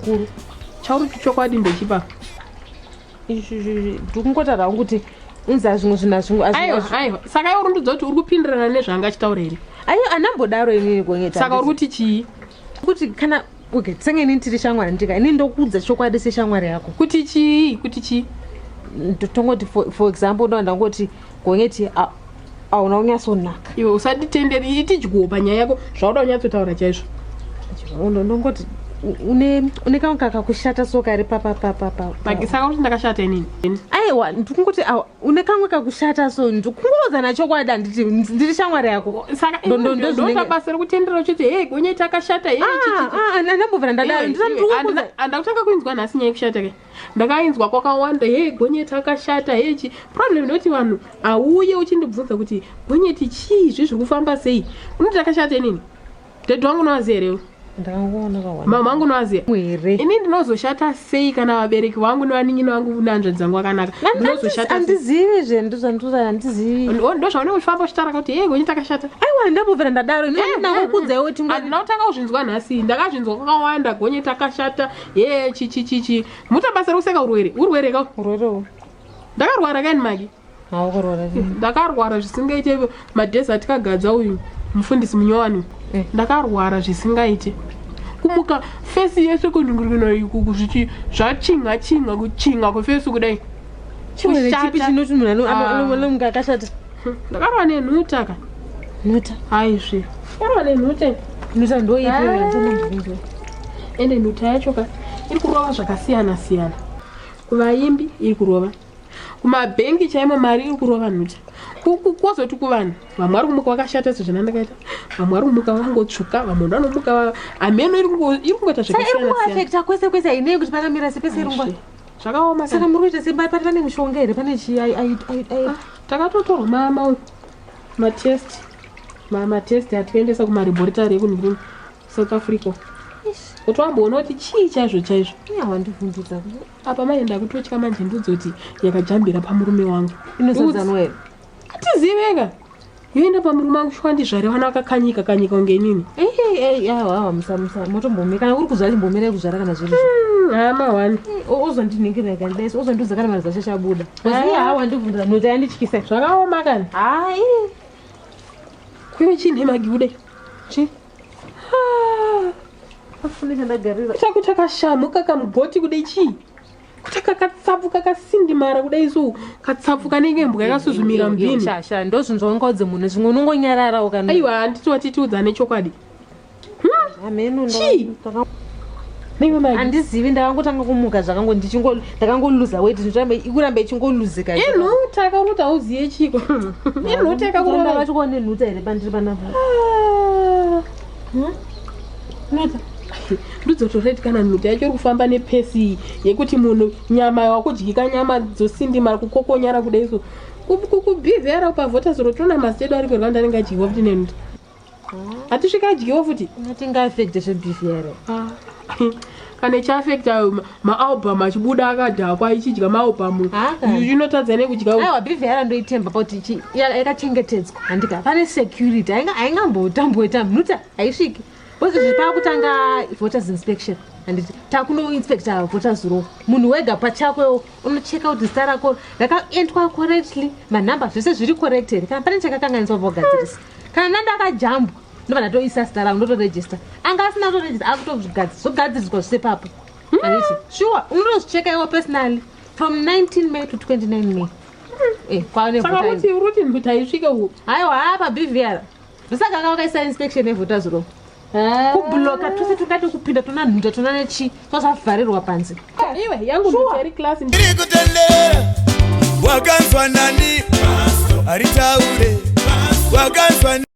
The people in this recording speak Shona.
mukuru. Chauri chokwadi ndechipa. Ndikungotara kuti unza zvimwe zvinhu aiwa saka iwe urundudza kuti uri kupindirana nezvanga achitaura here. Aiwa anambodaro inini Gonyeta. Saka uri kuti chii? Kuti kana okay tsenge inini tiri shamwari ndika inini ndokudza chokwadi seshamwari yako. Kuti chii? Kuti chii? Ndotongoti for example ndangoti Gonyeti auna unyasonaka. Iwe usaditenderi itidyiwo panyaya yako zvauda unyatsotaura chaizvo. Ndongoti une kamwe kakushata so kari papa. Saka kuti ndakashata inini. Aiwa ndikungoti une kamwe kakushata so ndikungoza nachokwadi anditi ndiri shamwari yako. Saka ndo basa rekutendera uchiti hey Gonyeta akashata hey andambovera ndadaro andakutanga kuinzwa nhasi nyaya yekushata ke. Ndakainzwa kwakawanda hey Gonyeta akashata hey chi. Problem ndoti vanhu auye uchindibvunza kuti Gonyeti chii zviri kufamba sei? Unoti akashata inini? Dedhi wangu nowaziya here. Ndakaona kawanda. Mama wangu nowaziya. Mwere. Ini ndinozoshata sei kana vabereki vangu nevaningi vangu nanzvadzi dzangu akanaka. Ndinozoshata. Andizivi zvendozvandoza andizivi. Ndozvaunenge uchifamba uchitaura kuti hey Gonyeta akashata. Aiwa ndambovera ndadaro ndakukudza iwe kuti ndinotanga kuzvinzwa nhasi ndakazvinzwa kwakawanda Gonyeta akashata ye chichichichi mutabasa rekuseka urwere ka urwere ndakarwara kani maki haukurwara ndakarwara zvisingaite madhesert kagadza uyu mufundisi munyowani ndakarwara zvisingaite kumuka fesi yese kundingurikina ikuku zvichi zvachinga kuchinga kwefesi kudai chimwe chipi chinoti munhu anomunhu akashata ndakarwa nenhuta ka Nhuta aizve ndakarwa nenhuta ndoipi ende nhuta yacho ka iri kurova zvakasiyana siyana kuvaimbi iri kurova kumabhengi chaimo mari iri kurova nhuta kwozoti kuvanhu vamwe vari kumuka vakashata sezvanandakaita vamwe vari kumuka vakangotsvuka vamwe vanomuka ameno iri kungoita zvakasiyana kwese kwese hainei kuti pakamira sepese irungwa zvakaoma saka muri kuita semba pane mushonga here pane chii takatotorwa matest atiendesa kumalaboratory ekunhiri South Africa kuti wamboona kuti chii chaizvo wandivhunzudza apa maenda kutotya manje ndodzoti yakajambira pamurume wangu inosadzano here atiziveka yoenda pamurume wangu shwandi zvare wana wakakanyika kunge nini musa motombomira kana uri kuzva limbomira kuzvara kana zviri hama wani ozondiningirira kandidai ozondiudza kana mari dzacho chabuda wandivhunzudza nhuta yandityisa zvakaoma kana hai kuyo chii nemagi kudai chi afunika ndagarira kuti akashamuka kamugoti kudai chii kuti kakatsapuka kasindimara kudai so katsapuka nengembwa yakasuzumira mbini shasha ndozvinzwa ungaudze munhu zvimwe unongonyararawo kana aiwa handiti watitiudzane chokwadi ameno handizivi ndakangotanga kumuka zvakango ndakangoluza weti ndirambe ikuramba ichingoluzika inhuta akaruti hauziye chiko inhuta akakurova vachikuone nhuta here pandiri panapa nhuta ndidzotoreti kana nhuta yacho iri kufamba nepesi yekuti munhu nyama wakudyika nyama dzosindimara kukokonyara kudai so kubvr pavhota zoro tona mastedo ari kurwanda anenge adyiwa futi nenhuta hatisvika adyiwa futi atingaafekte zvebvr kana ichiafekta maalbum achibuda akadhakwa ichidya maalbum inotadza nekudya aiwa bvr ndoitemba pauti yakachengetedzwa handika pane security haingambotamboita nhuta haisviki bcause zvipakutanga voters inspection handiti takunoinspecta voters row munhu wega pachako unocheka kuti zita rako rakaendwa correctly manhamba zvese zviri corrected kana pane chakakanganiswa pogadzirisa kana nandakajambwa ndobva ndatoisa zita rangu ndotoregister anga asina kutoregister akutozogadziriswa zvisepapo handiti sure unotozvicheka iwo personally from 19 May to 29 May saka kuti uruti nhuta haisvike haiwa pabvr zvisaka anga wakaisa inspection yevoters row kubloka tose tungati kupinda tona nhuta tona nechi twazavharirwa panze iwe yangu nhuta iri klasi ndiri kutendera wakanzwa nani aritaure wakanzwa